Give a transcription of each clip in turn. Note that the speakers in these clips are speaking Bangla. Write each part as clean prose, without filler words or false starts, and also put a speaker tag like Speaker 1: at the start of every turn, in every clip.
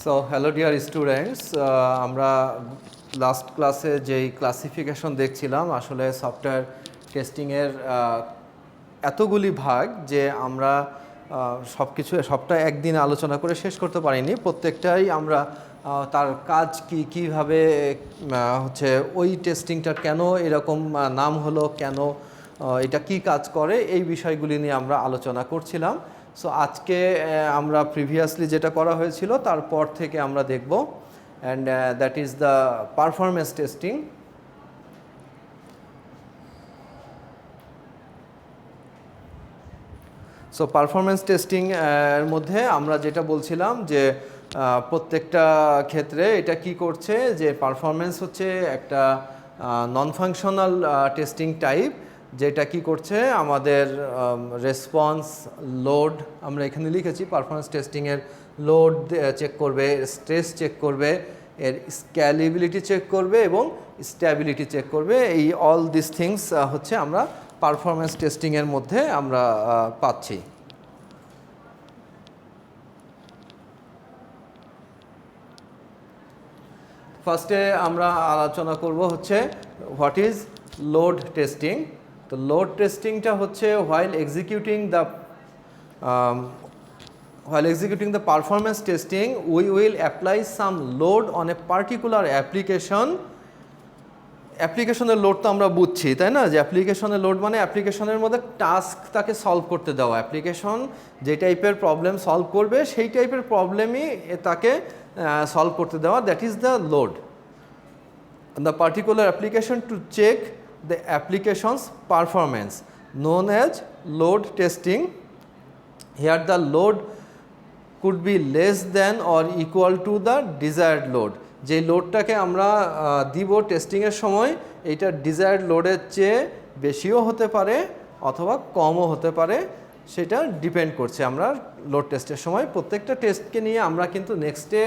Speaker 1: So hello dear students, আমরা লাস্ট ক্লাসে যেই ক্লাসিফিকেশন দেখছিলাম আসলে সফটওয়্যার টেস্টিংয়ের এতগুলি ভাগ যে আমরা সবটা একদিন আলোচনা করে শেষ করতে পারিনি। প্রত্যেকটাই আমরা তার কাজ কিভাবে হচ্ছে ওই টেস্টিংটার কেন এরকম নাম হলো, কেন এটা কি কাজ করে, এই বিষয়গুলি নিয়ে আমরা আলোচনা করছিলাম। সো আজকে আমরা প্রিভিয়াসলি যেটা করা হয়েছিল তারপর থেকে আমরা দেখব, and that is the performance testing. So performance testing এর মধ্যে আমরা যেটা বলছিলাম যে প্রত্যেকটা ক্ষেত্রে এটা কি করছে, যে পারফরমেন্স হচ্ছে একটা নন ফাংশনাল টেস্টিং টাইপ, যেটা কি করছে আমাদের রেসপন্স, লোড, আমরা এখানে লিখেছি পারফরমেন্স টেস্টিংয়ের লোড চেক করবে, স্ট্রেস চেক করবে, এর স্ক্যালেবিলিটি চেক করবে এবং স্ট্যাবিলিটি চেক করবে। এই অল দিস থিংস হচ্ছে আমরা পারফরমেন্স টেস্টিংয়ের মধ্যে আমরা পাচ্ছি। ফার্স্টে আমরা আলোচনা করব হচ্ছে হোয়াট ইজ লোড টেস্টিং। তো লোড টেস্টিংটা হচ্ছে while executing the performance testing we will apply some load on a particular application. অ্যাপ্লিকেশনের লোড তো আমরা বুঝছি, তাই না, যে অ্যাপ্লিকেশনের লোড মানে অ্যাপ্লিকেশনের মধ্যে টাস্ক তাকে সলভ করতে দেওয়া, অ্যাপ্লিকেশন যে টাইপের প্রবলেম সলভ করবে সেই টাইপের প্রবলেমই তাকে সলভ করতে দেওয়া, that is the load. The particular application to check the application's performance known as load testing. Here the load could be less than or equal to the desired load. যে লোডটাকে আমরা দিব টেস্টিংয়ের সময় এইটা ডিজায়ার্ড লোডের চেয়ে বেশিও হতে পারে অথবা কমও হতে পারে, সেটা ডিপেন্ড করছে। আমরা লোড টেস্টের সময় প্রত্যেকটা টেস্টকে নিয়ে আমরা কিন্তু নেক্সটে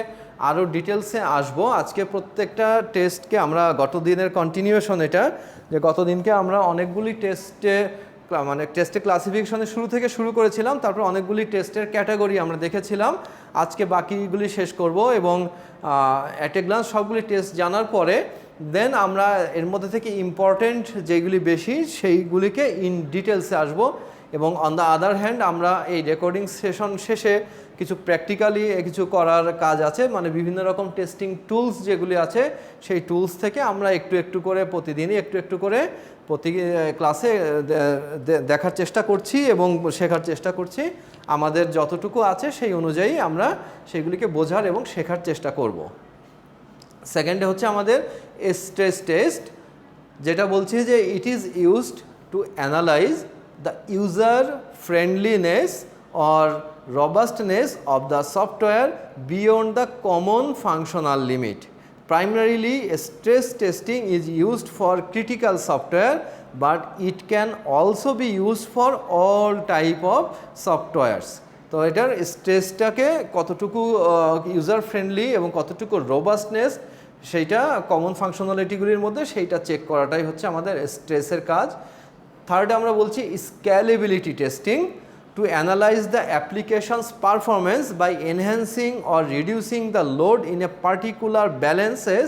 Speaker 1: আরও ডিটেলসে আসবো। আজকে প্রত্যেকটা টেস্টকে আমরা গত দিনের কন্টিনিউয়েশন, এটা যে গত দিনকে আমরা অনেকগুলি টেস্টে ক্লাসিফিকেশনের শুরু থেকে শুরু করেছিলাম, তারপর অনেকগুলি টেস্টের ক্যাটাগরি আমরা দেখেছিলাম। আজকে বাকিগুলি শেষ করব এবং অ্যাট এ গ্লান্স সবগুলি টেস্ট জানার পরে দেন আমরা এর মধ্যে থেকে ইম্পর্টেন্ট যেগুলি বেশি সেইগুলিকে ইন ডিটেলসে আসবো। এবং অন দ্য আদার হ্যান্ড আমরা এই রেকর্ডিং সেশন শেষে কিছু প্র্যাকটিক্যালি কিছু করার কাজ আছে, মানে বিভিন্ন রকম টেস্টিং টুলস যেগুলি আছে সেই টুলস থেকে আমরা একটু একটু করে প্রতিদিনই একটু করে প্রতি ক্লাসে দেখার চেষ্টা করছি এবং শেখার চেষ্টা করছি। আমাদের যতটুকু আছে সেই অনুযায়ী আমরা সেগুলিকে বোঝার এবং শেখার চেষ্টা করব। সেকেন্ডে হচ্ছে আমাদের স্ট্রেস টেস্ট, যেটা বলছি যে it is used to analyse the user friendliness or robustness of the software beyond the common functional limit. Primarily, stress testing is used for critical software, but it can also be used for all type of softwares. তো এটার স্ট্রেসটাকে কতটুকু ইউজার ফ্রেন্ডলি এবং কতটুকু রোবাস্টনেস সেইটা কমন ফাংশনালিটিগুলির মধ্যে সেইটা চেক করাটাই হচ্ছে আমাদের স্ট্রেসের কাজ। থার্ড আমরা বলছি scalability testing, to analyze the application's performance by enhancing or reducing the load in a particular balances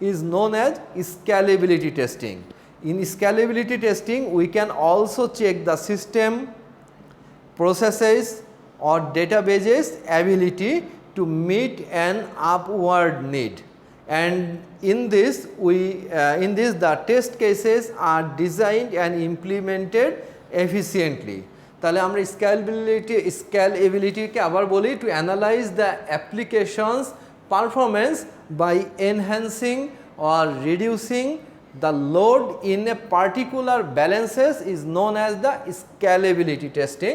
Speaker 1: is known as scalability testing. In scalability testing we can also check the system, processes or databases ability to meet an upward need. And in this the test cases are designed and implemented efficiently. তাহলে আমরা স্ক্যালেবিলিটিকে আবার বলি to analyze the application's performance by enhancing or reducing the load in a particular balances is known as the scalability testing.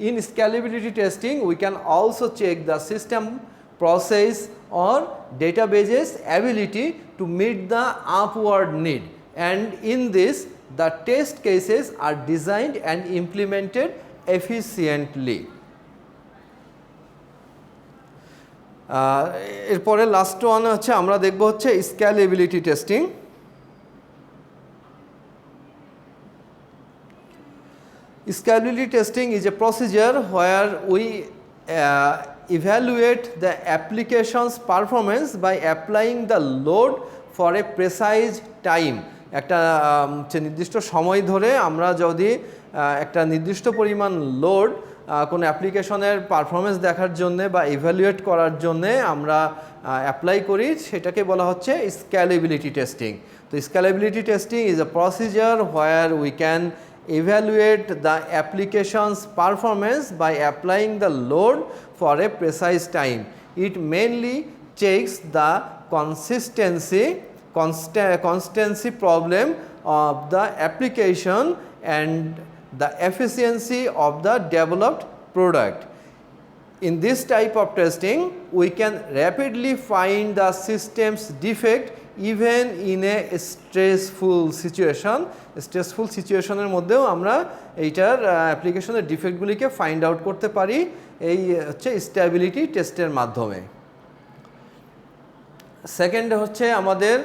Speaker 1: In scalability testing we can also check the system, process or databases ability to meet the upward need, and in this the test cases are designed and implemented efficiently. এরপরে লাস্ট ওয়ান হচ্ছে আমরা দেখব হচ্ছে স্ক্যালেবিলিটি testing. Scalability testing is a procedure where we evaluate the application's performance by applying the load for a precise time. একটা নির্দিষ্ট সময় ধরে আমরা যদি একটা নির্দিষ্ট পরিমাণ লোড কোনো অ্যাপ্লিকেশনের পারফরমেন্স দেখার জন্য বা ইভ্যালুয়েট করার জন্যে আমরা অ্যাপ্লাই করি, সেটাকে বলা হচ্ছে স্কেলেবিলিটি টেস্টিং। তো scalability testing is a procedure where we can evaluate the application's performance by applying the load for a precise time. It mainly checks the consistency problem of the application and the efficiency of the developed product. In this type of testing, we can rapidly find the system's defect even in a stressful situation. Stressful সিচুয়েশনের মধ্যেও আমরা এইটার অ্যাপ্লিকেশনের ডিফেক্টগুলিকে ফাইন্ড আউট করতে পারি এই হচ্ছে স্টেবিলিটি টেস্টের মাধ্যমে। সেকেন্ড হচ্ছে আমাদের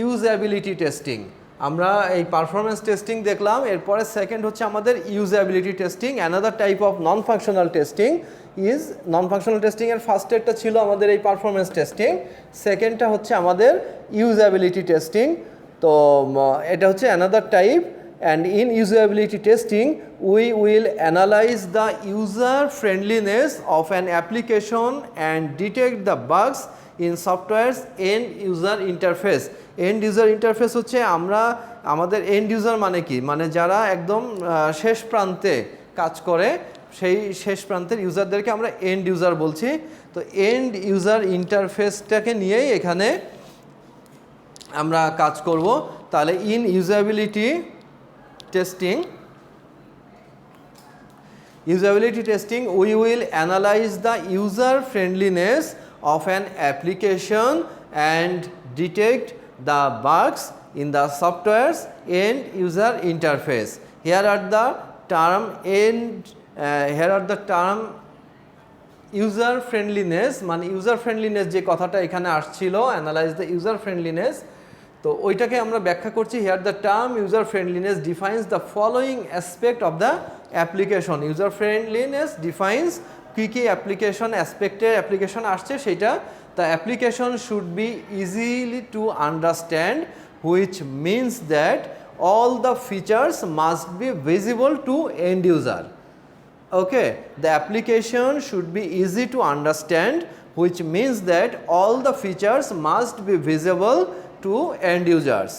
Speaker 1: ইউজেবিলিটি টেস্টিং। আমরা এই পারফরমেন্স টেস্টিং দেখলাম, এরপরে সেকেন্ড হচ্ছে আমাদের usability testing. Another type of non functional testing is, non functional টেস্টিংয়ের ফার্স্টেরটা ছিল আমাদের এই পারফরমেন্স টেস্টিং, সেকেন্ডটা হচ্ছে আমাদের ইউজেবিলিটি টেস্টিং। তো এটা হচ্ছে another type. And in usability testing we will analyze the user friendliness of an application and detect the bugs in softwares end user interface. End user interface হচ্ছে আমরা আমাদের এন্ড ইউজার মানে কি, মানে যারা একদম শেষ প্রান্তে কাজ করে, সেই শেষ প্রান্তের ইউজারদেরকে আমরা এন্ড ইউজার বলছি। তো এন্ড ইউজার ইন্টারফেসটাকে নিয়েই এখানে আমরা কাজ করব। তাহলে in usability testing we will analyze the user friendliness of an application and detect the bugs in the software's end user interface. Here are the term user friendliness, মানে user friendliness যে কথাটা এখানে আসছিল, analyze the user friendliness, তো ওইটাকে আমরা ব্যাখ্যা করছি। here the term user friendliness defines the following aspect of the application. user friendliness defines কি অ্যাপ্লিকেশন অ্যাসপেক্টের অ্যাপ্লিকেশন আসছে সেটা। The application should be easily to understand which means that all the features must be visible to end user. Okay, the application should be easy to understand which means that all the features must be visible to end users.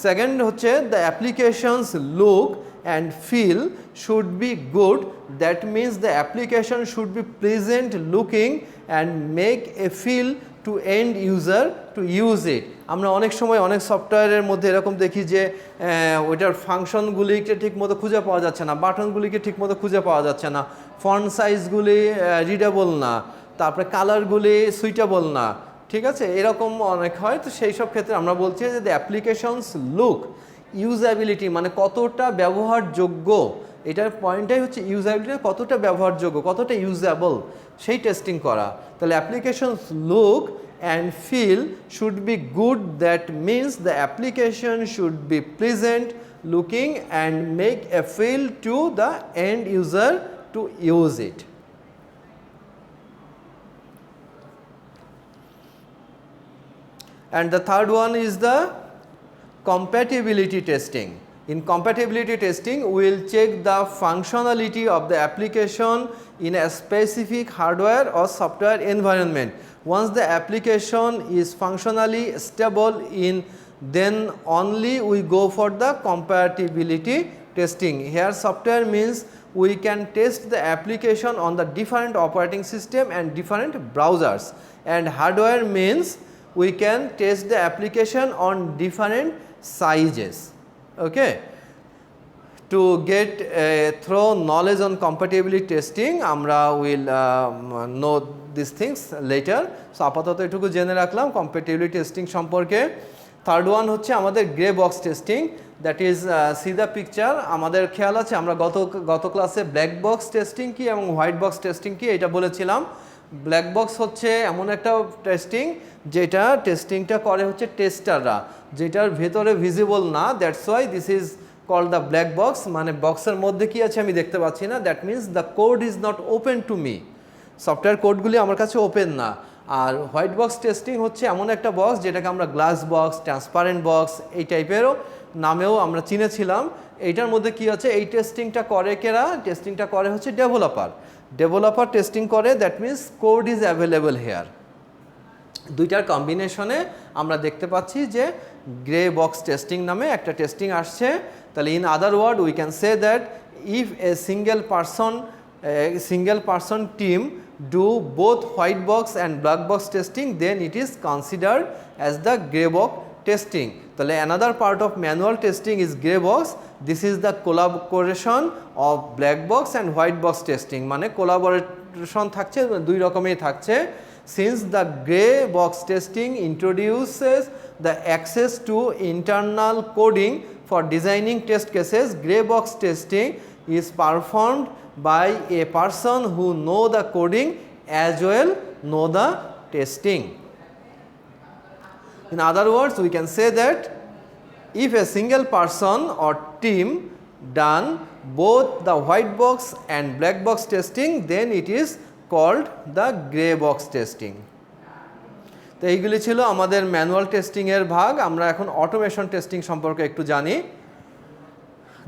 Speaker 1: Second হচ্ছে the application's look and feel should be good. That means the application should be pleasant looking and make a feel to end user to use it. আমরা অনেক সময় অনেক সফটওয়্যারের মধ্যে এরকম দেখি যে ওইটার ফাংশনগুলিকে ঠিকমতো খুঁজে পাওয়া যাচ্ছে না, বাটনগুলিকে ঠিকমতো খুঁজে পাওয়া যাচ্ছে না, ফন্ট সাইজগুলি রিডেবল না, তারপরে কালারগুলি সুইটেবল না, ঠিক আছে, এরকম অনেক হয়। তো সেই সব ক্ষেত্রে আমরা বলছি যে দ্য অ্যাপ্লিকেশনস লুক, ইউজেবিলিটি মানে কতটা ব্যবহারযোগ্য, এটার পয়েন্টটাই হচ্ছে ইউজেবিলিটি, কতটা ব্যবহারযোগ্য, কতটা ইউজেবল, সেই টেস্টিং করা। তাহলে applications look and feel should be good, that means the application should be pleasant looking and make a feel to the end user to use it. And the third one is the compatibility testing. In compatibility testing, we will check the functionality of the application in a specific hardware or software environment. Once the application is functionally stable then only we go for the compatibility testing. Here software means we can test the application on the different operating system and different browsers, and hardware means we can test the application on different sizes. Okay, to get thorough knowledge on compatibility testing আমরা will know these things later. So আপাতত এটুকু জেনে রাখলাম compatibility testing সম্পর্কে। থার্ড ওয়ান হচ্ছে আমাদের grey box testing, that is C the picture. আমাদের খেয়াল আছে আমরা গত ক্লাসে ব্ল্যাক বক্স টেস্টিং কি এবং হোয়াইট বক্স টেস্টিং কি এটা বলেছিলাম। ব্ল্যাক বক্স হচ্ছে এমন একটা টেস্টিং যেটা টেস্টিংটা করে হচ্ছে টেস্টাররা, যেটার ভেতরে ভিজিবল না, that's why this is called the black box. মানে বক্সের মধ্যে কি আছে আমি দেখতে পাচ্ছি না, that means the code is not open to me. Software কোডগুলি আমার কাছে ওপেন না। আর হোয়াইট বক্স টেস্টিং হচ্ছে এমন একটা বক্স যেটাকে আমরা গ্লাস বক্স, ট্রান্সপারেন্ট বক্স এই টাইপেরও নামেও আমরা চিনেছিলাম। এইটার মধ্যে কি আছে, এই টেস্টিংটা করে কেরা, টেস্টিংটা করে হচ্ছে ডেভেলপার টেস্টিং করে, that means code is available hair. দুইটার কম্বিনেশনে আমরা দেখতে পাচ্ছি যে গ্রে বক্স টেস্টিং নামে একটা টেস্টিং আসছে। তাহলে in other word we can say that if a single person team do both white box and black box testing, then it is considered as the gray box testing. তাহলে another part of manual testing is gray box. This is the collaboration of black box and white box testing, মানে collaboration থাকছে, দুই রকমেই থাকছে। Since the gray box testing introduces the access to internal coding for designing test cases, gray box testing is performed by a person who know the coding as well know the testing. In other words, we can say that if a single person or team done both the white box and black box testing, then it is called the gray box testing. তো এইগুলি ছিল আমাদের ম্যানুয়াল টেস্টিং এর ভাগ। আমরা এখন অটোমেশন টেস্টিং সম্পর্কে একটু জানি।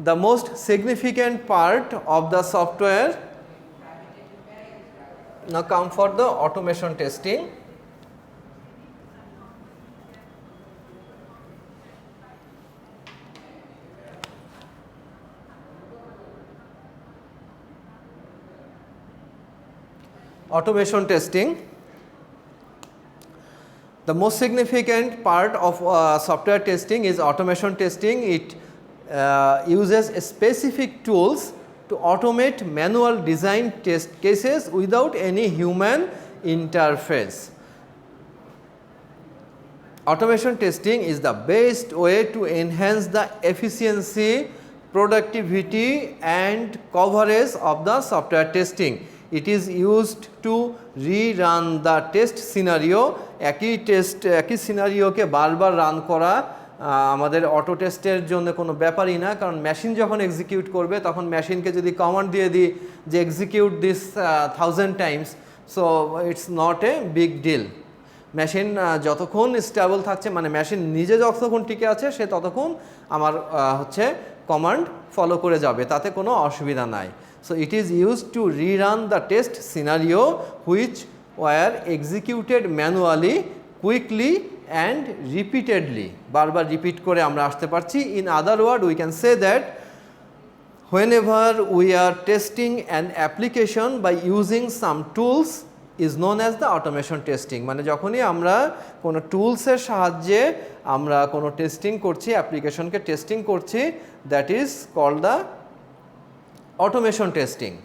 Speaker 1: The most significant part of the software, now come for the automation testing. Automation testing. The most significant part of software testing is automation testing. It uses specific tools to automate manual design test cases without any human interface. Automation testing is the best way to enhance the efficiency, productivity and coverage of the software testing. It is used to rerun the test scenario. একই সিনারিওকে বারবার রান করা আমাদের অটো টেস্টের জন্য কোনো ব্যাপারই না, কারণ মেশিন যখন এক্সিকিউট করবে তখন মেশিনকে যদি কমান্ড দিয়ে দিই যে execute this 1000 times, so it's not a big deal. Machine যতক্ষণ স্টেবল থাকছে, মানে মেশিন নিজে যতক্ষণ টিকে আছে সে ততক্ষণ আমার হচ্ছে কমান্ড ফলো করে যাবে, তাতে কোনো অসুবিধা নাই। So it is used to rerun the test scenario which were executed manually, quickly and repeatedly. বারবার রিপিট করে আমরা আসতে পারছি। In other word, we can say that whenever we are testing an application by using some tools is known as the automation testing. মানে যখনই আমরা কোনো টুলসের সাহায্যে আমরা কোনো টেস্টিং করছি, অ্যাপ্লিকেশনকে টেস্টিং করছি, that is called the automation testing.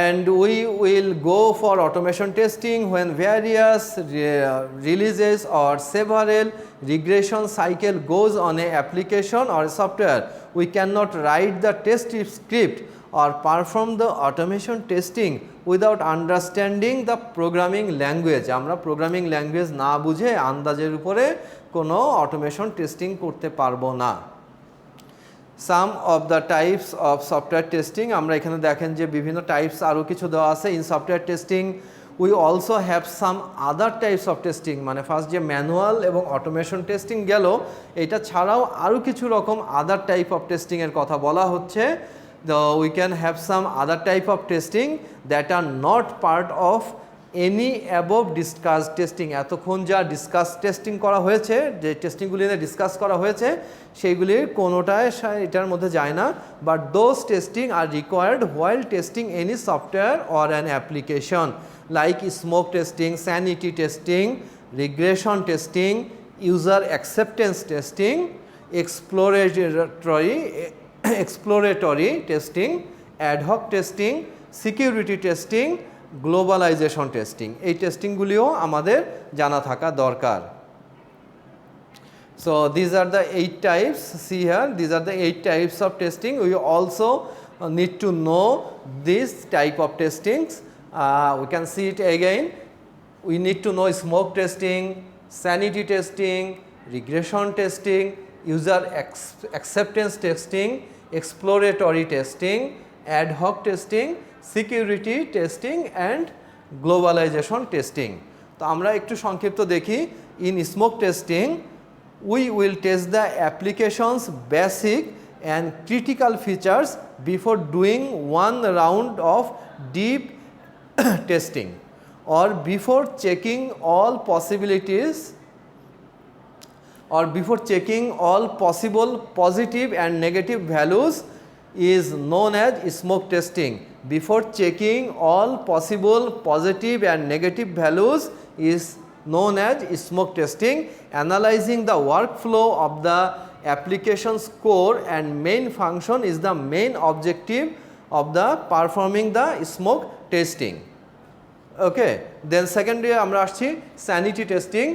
Speaker 1: And we will go for automation testing when various releases or several regression cycle goes on a application or a software. We cannot write the test script or perform the automation testing without understanding the programming language. আমরা প্রোগ্রামিং ল্যাঙ্গুয়েজ না বুঝে আন্দাজের উপরে কোনো অটোমেশন টেস্টিং করতে পারবো না। Some of the types of software testing, আমরা এখানে দেখেন যে বিভিন্ন টাইপস আরও কিছু দেওয়া আছে। In software testing we also have some other types of testing, মানে ফার্স্ট যে ম্যানুয়াল এবং অটোমেশন টেস্টিং গেল, এটা ছাড়াও আরও কিছু রকম আদার টাইপ অফ টেস্টিংয়ের কথা বলা হচ্ছে। We can have some other type of testing that are not part of any above discuss testing. এতক্ষণ যা ডিসকাস টেস্টিং করা হয়েছে, যে টেস্টিংগুলি নিয়ে ডিসকাস করা হয়েছে, সেইগুলির কোনোটাই এটার মধ্যে যায় না। But those testing are required while testing any software or an application, like smoke testing, sanity testing, regression testing, user acceptance testing, exploratory testing, ad hoc testing, security testing, globalization testing. এই টেস্টিংগুলিও আমাদের জানা থাকা দরকার। So these are the 8 types. See here, these are the 8 types of testing. We also need to know this type of testings. We can see it again. We need to know smoke testing, sanity testing, regression testing, user acceptance testing, exploratory testing, ad hoc testing, security testing and globalization testing. তো আমরা একটু সংক্ষিপ্ত দেখি। In smoke testing we will test the application's basic and critical features before doing one round of deep testing or before checking all possibilities or before checking all possible positive and negative values is known as smoke testing. Before checking all possible positive and negative values is known as smoke testing. Analyzing the workflow of the application's core and main function is the main objective of the performing the smoke testing. Okay, then secondly আমরা আসছি sanity testing.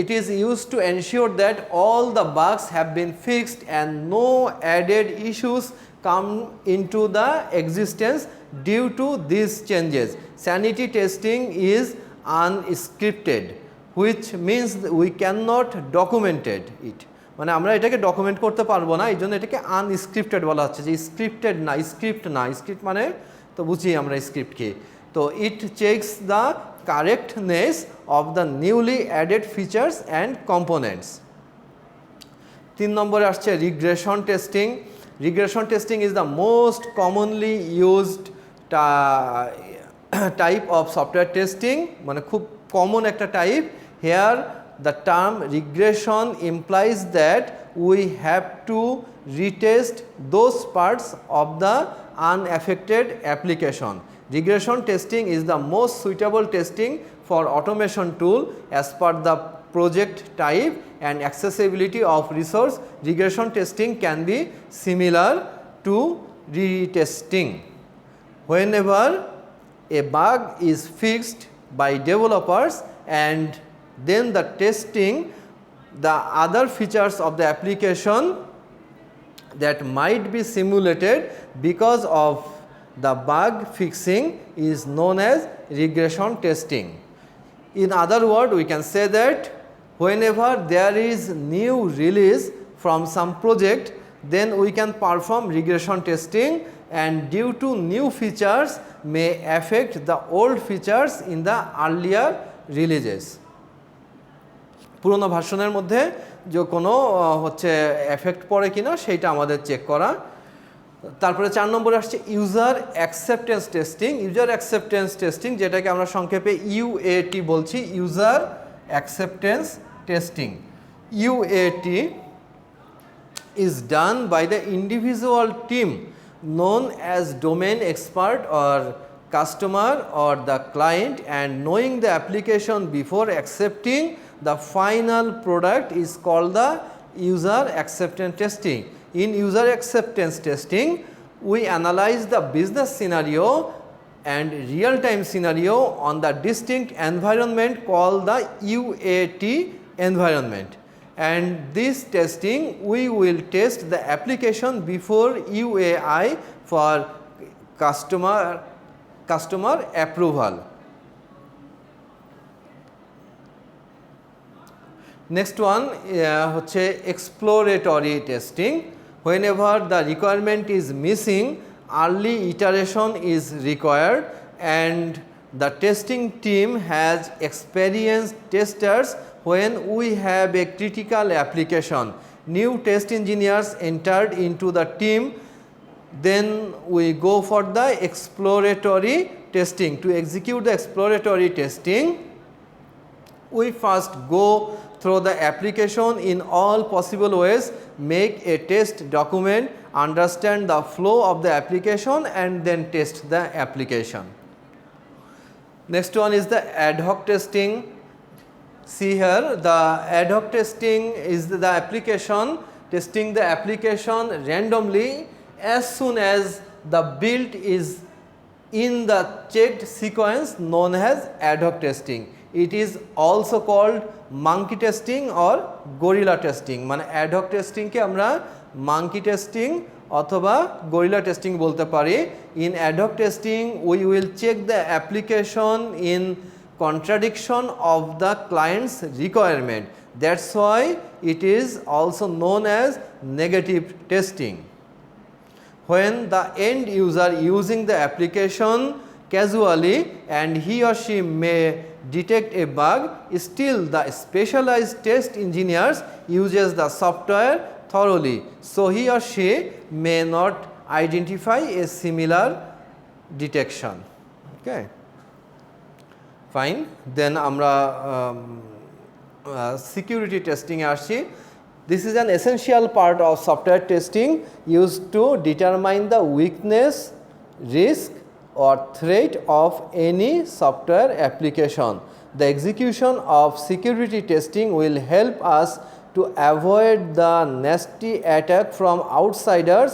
Speaker 1: It is used to ensure that all the bugs have been fixed and no added issues come into the existence due to these changes. Sanity testing is unscripted, which means we cannot document it. মানে আমরা এটাকে ডকুমেন্ট করতে পারবো না, এই জন্য এটাকে আনস্ক্রিপ্টেড বলা হচ্ছে, যে স্ক্রিপ্টেড না, স্ক্রিপ্ট না। স্ক্রিপ্ট মানে তো বুঝি আমরা স্ক্রিপ্ট কি। তো it checks the correctness of the newly added features and components. 3 নম্বরে আসছে regression testing. Regression testing is the most commonly used type of software testing, মানে খুব কমন একটা type. Here the term regression implies that we have to retest those parts of the unaffected application. Regression testing is the most suitable testing for automation tool as per the project type and accessibility of resource. Regression testing can be similar to retesting. Whenever a bug is fixed by developers and then the testing the other features of the application that might be simulated because of the bug fixing is known as regression testing. In other words, we can say that whenever there is new release from some project, then we can perform regression testing, and due to new features may affect the old features in the earlier releases. পুরনো ভার্সনের মধ্যে যে কোনো হচ্ছে এফেক্ট পড়ে কিনা সেইটা আমাদের চেক করা। তারপরে 4 নম্বরে আসছে user acceptance testing. User acceptance testing, যেটাকে আমরা সংক্ষেপে ইউএটি বলছি, user acceptance testing. UAT is done by the individual team known as domain expert or customer or the client, and knowing the application before accepting the final product is called the user acceptance testing. In user acceptance testing, we analyze the business scenario and real-time scenario on the distinct environment called the UAT environment. And this testing, we will test the application before UAI for customer approval. Next one হচ্ছে exploratory testing. Whenever the requirement is missing, early iteration is required, and the testing team has experienced testers when we have a critical application. New test engineers entered into the team, then we go for the exploratory testing. To execute the exploratory testing, we first go through the application in all possible ways, make a test document, understand the flow of the application, and then test the application. Next one is the ad hoc testing. See here, the ad hoc testing is the application testing the application randomly as soon as the build is in the checked sequence, known as ad hoc testing. It is also called monkey testing or gorilla testing. মানে ad hoc testing কে আমরা monkey testing অথবা gorilla testing বলতে পারি. In ad hoc testing, we will check the application in contradiction of the client's requirement. That's why it is also known as negative testing. When the end user using the application casually and he or she may detect a bug, still the specialized test engineers uses the software thoroughly, so he or she may not identify a similar detection. Okay, fine. Then আমরা security testing এ আসছি. This is an essential part of software testing used to determine the weakness, risk or threat of any software application. The execution of security testing will help us to avoid the nasty attack from outsiders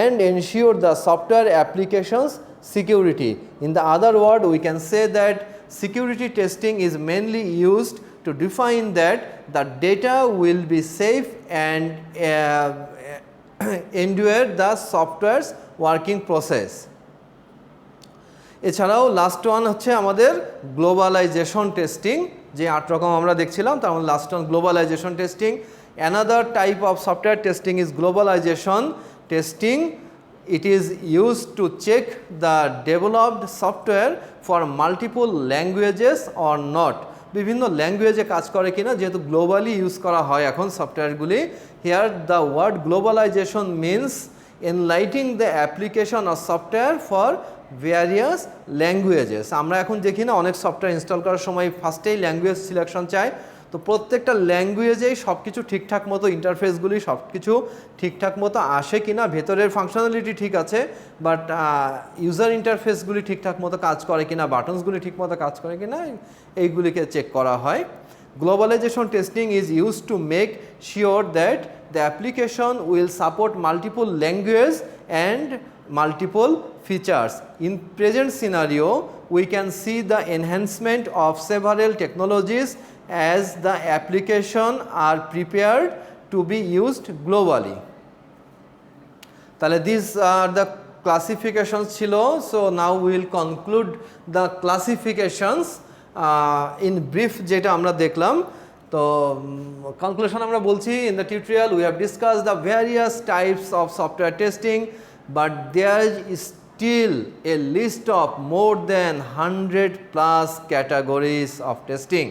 Speaker 1: and ensure the software applications security. In the other word, we can say that security testing is mainly used to define that the data will be safe and endure the software's working process. এছাড়াও লাস্ট ওয়ান হচ্ছে আমাদের গ্লোবালাইজেশন টেস্টিং, যে 8 রকম আমরা দেখছিলাম তার মধ্যে last one globalization testing. Another type of software testing is globalization testing. It is used to check the developed software for multiple languages or not. বিভিন্ন ল্যাঙ্গুয়েজে কাজ করে কিনা, যেহেতু গ্লোবালি ইউজ করা হয় এখন সফটওয়্যারগুলি. Here the word globalization means enlighting the application of software for various languages. আমরা এখন দেখি না অনেক সফটওয়্যার ইনস্টল করার সময় ফার্স্টেই ল্যাঙ্গুয়েজ সিলেকশন চাই, তো প্রত্যেকটা ল্যাঙ্গুয়েজেই সব কিছু ঠিকঠাক মতো ইন্টারফেসগুলি সব কিছু ঠিকঠাক মতো আসে কিনা, ভেতরের ফাংশনালিটি ঠিক আছে বাট ইউজার ইন্টারফেসগুলি ঠিকঠাক মতো কাজ করে কিনা, বাটনসগুলি ঠিক মতো কাজ করে কিনা, এইগুলিকে চেক করা হয়. Globalization testing is use to make sure that the application will support multiple language and multiple features. In present scenario, we can see the enhancement of several technologies as the application are prepared to be used globally. তাহলে these are the classifications ছিল. So now we will conclude the classifications in brief যেটা আমরা দেখলাম. তো conclusion আমরা বলছি, in the tutorial we have discussed the various types of software testing, but there is still a list of more than 100 plus categories of testing.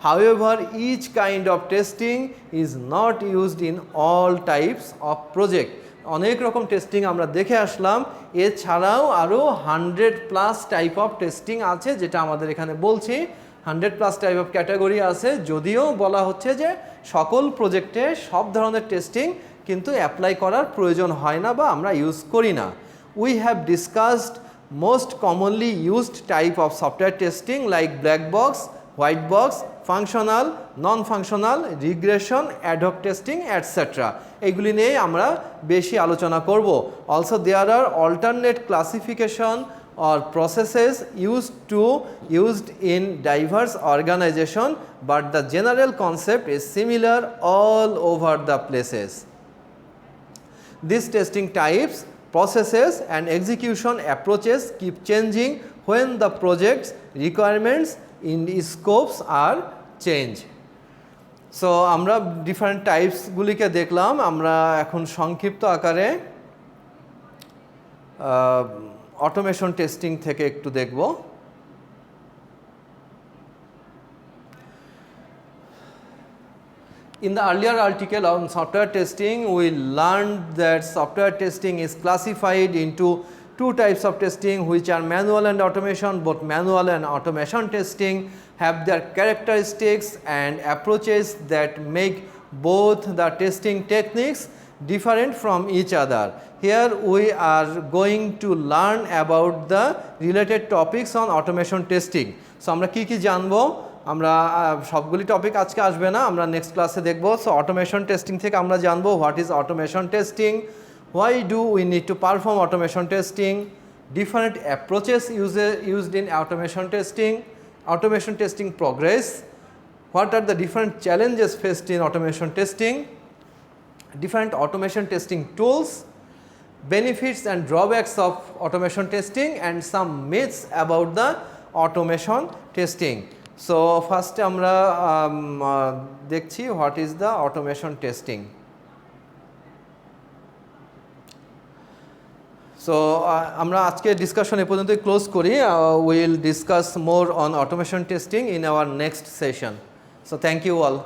Speaker 1: However, each kind of testing is not used in all types of project. অনেক রকম টেস্টিং আমরা দেখে আসলাম, এছাড়াও আরও 100 প্লাস টাইপ অফ টেস্টিং আছে যেটা আমাদের এখানে বলছি. 100 প্লাস টাইপ অফ ক্যাটাগরি আছে, যদিও বলা হচ্ছে যে সকল প্রজেক্টে সব ধরনের টেস্টিং কিন্তু অ্যাপ্লাই করার প্রয়োজন হয় না বা আমরা ইউজ করি না. We have discussed most commonly used type of software testing like black box, white box, functional, non functional, regression, ad hoc testing etcetera. এইগুলি নিয়ে আমরা বেশি আলোচনা করব. Also there are alternate classification or processes used in diverse organization, but the general concept is similar all over the places. These testing types, processes and execution approaches keep changing when the project's requirements in scopes are changed. So আমরা different types গুলিকে দেখলাম. আমরা এখন সংক্ষিপ্ত আকারে অটোমেশন টেস্টিং থেকে একটু দেখব. In the earlier article on software testing, we learned that software testing is classified into two types of testing, which are manual and automation. Both manual and automation testing have their characteristics and approaches that make both the testing techniques different from each other. Here we are going to learn about the related topics on automation testing. So আমরা কি জানবো, আমরা সবগুলি টপিক আজকে আসবে না, আমরা নেক্সট ক্লাসে দেখব. সো অটোমেশন টেস্টিং থেকে আমরা জানবো what is automation testing, why do we need to perform automation testing, different approaches used in automation testing progress, what are the different challenges faced in automation testing, different automation testing tools, benefits and drawbacks of automation testing, and some myths about the automation testing. So first আমরা দেখছি what is the automation testing. So আমরা আজকে ডিসকাশন এ পর্যন্তই ক্লোজ করি। Will discuss more on automation testing in our next session. So thank you all.